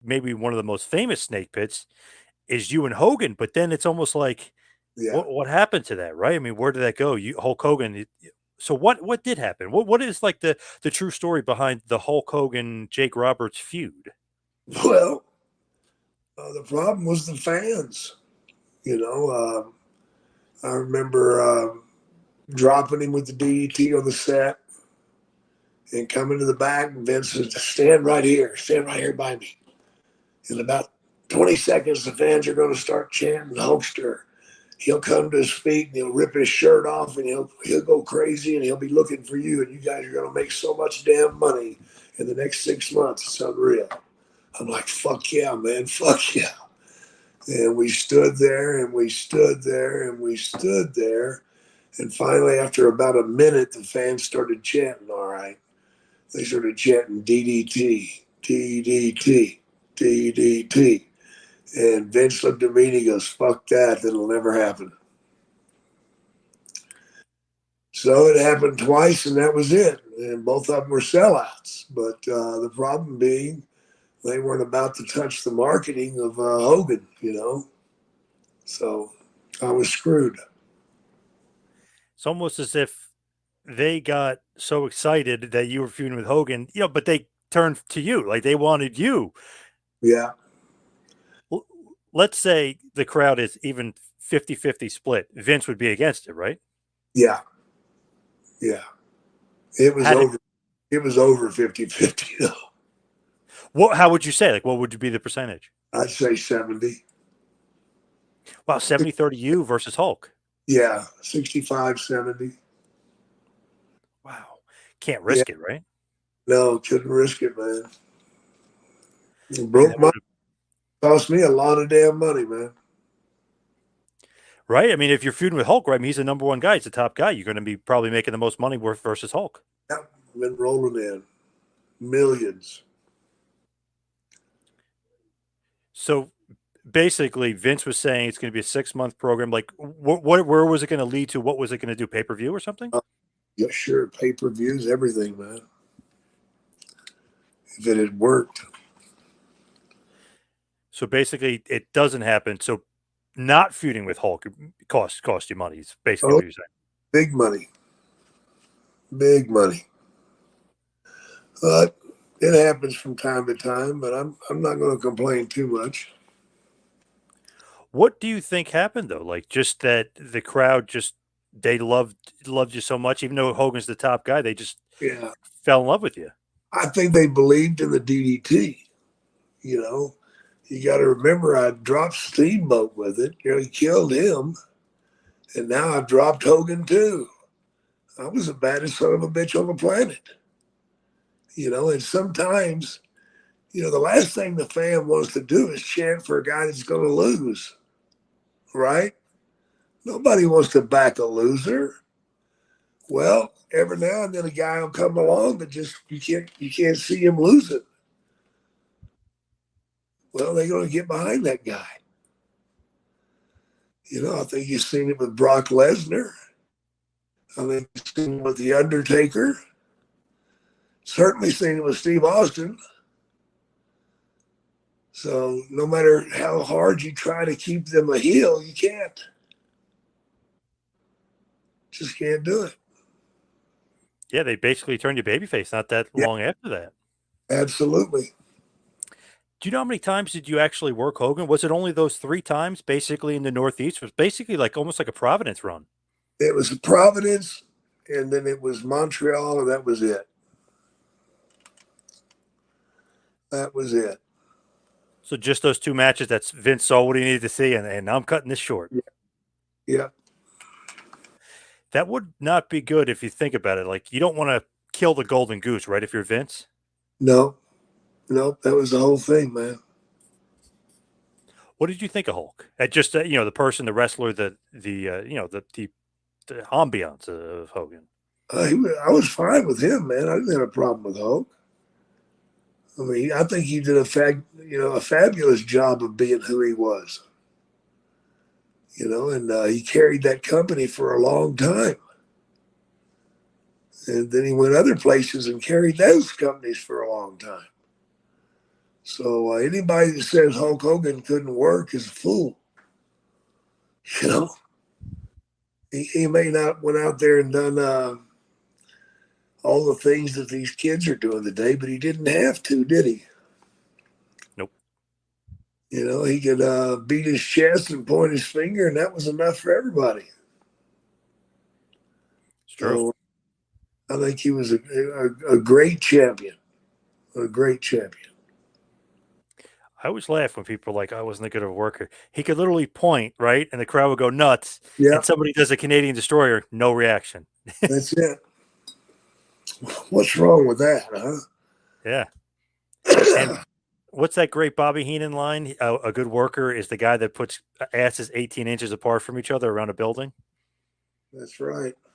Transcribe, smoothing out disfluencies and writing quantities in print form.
maybe one of the most famous snake pits is you and Hogan, but then it's almost like Yeah. what happened to that, right? I mean, where did that go? You Hulk Hogan. So what did happen? What is like the true story behind the Hulk Hogan Jake Roberts feud? Well, the problem was the fans. You know, I remember dropping him with the DDT on the set and coming to the back, and Vince says, stand right here by me. In about 20 seconds, the fans are going to start chanting Hulkster. He'll come to his feet and he'll rip his shirt off and he'll go crazy and he'll be looking for you, and you guys are going to make so much damn money in the next 6 months. It's unreal. I'm like, fuck yeah, man, fuck yeah. And we stood there and we stood there and we stood there. And finally, after about a minute, the fans started chanting, all right. They started chanting DDT, DDT, DDT. And Vince looked at me and he goes, fuck that, that'll never happen. So it happened twice and that was it. And both of them were sellouts. But the problem being, they weren't about to touch the marketing of Hogan, you know. So I was screwed. It's almost as if they got so excited that you were feuding with Hogan, but they turned to you, like they wanted you. Yeah, Let's say the crowd is even 50-50 split. Vince would be against it, right? yeah, yeah. It was How did over. It was over 50-50 though. how would you say? Like, what would be the percentage? I'd say 70. Wow, 70-30 you versus Hulk. Yeah, 65, 70. Wow. Can't Yeah, risk it, right? no, couldn't risk it, man. It Man, broke that my, would have cost me a lot of damn money, man. right. I mean, if you're feuding with Hulk, right? I mean, he's the number one guy. He's the top guy. You're going to be probably making the most money worth versus Hulk. Yeah, been rolling in millions. So basically, Vince was saying it's going to be a 6 month program. Like, where was it going to lead to? What was it going to do? Pay per view or something? Yeah, sure, pay per views, everything, man. If it had worked, So basically, it doesn't happen. So not feuding with Hulk cost you money. It's basically oh, what you're saying. big money, big money. But it happens from time to time. But I'm not going to complain too much. What do you think happened though? Like just that the crowd just they loved you so much, even though Hogan's the top guy, they just Yeah, fell in love with you. I think they believed in the DDT. You know, you got to remember I dropped Steamboat with it. You know, he killed him, and now I've dropped Hogan too. I was the baddest son of a bitch on the planet. You know, and sometimes, you know, the last thing the fan wants to do is chant for a guy that's going to lose, right? Nobody wants to back a loser. Well, every now and then a guy will come along that just you can't see him losing. Well, they're going to get behind that guy. You know, I think you've seen it with Brock Lesnar. I think you've seen it with The Undertaker. Certainly seen it with Steve Austin. So no matter how hard you try to keep them a heel, you can't. Just can't do it. Yeah, they basically turned you babyface not that Yeah, long after that. absolutely. Do you know how many times did you actually work Hogan? Was it only those 3 times basically in the Northeast? It was basically like almost like a Providence run. It was Providence, and then it was Montreal, and that was it. That was it. So just those 2 matches that's Vince saw what he needed to see, and I'm cutting this short. Yeah. Yeah. That would not be good if you think about it. Like you don't want to kill the golden goose, right? If you're Vince. No, no, that was the whole thing, man. What did you think of Hulk? At just the person, the wrestler, the ambiance of Hogan. I was fine with him, man. I didn't have a problem with Hulk. I mean, I think he did a fabulous job of being who he was. You know, and he carried that company for a long time. And then he went other places and carried those companies for a long time. So anybody that says Hulk Hogan couldn't work is a fool. You know, he may not went out there and done all the things that these kids are doing today, but he didn't have to, did he? Nope. You know, he could beat his chest and point his finger, and that was enough for everybody. It's true. So I think he was a great champion, a great champion. I always laugh when people are like, I wasn't that good of a worker. He could literally point, right? And the crowd would go nuts. Yeah, And somebody does a Canadian destroyer, no reaction. that's it. What's wrong with that, Yeah. And huh? what's that great Bobby Heenan line? A good worker is the guy that puts asses 18 inches apart from each other around a building. That's right.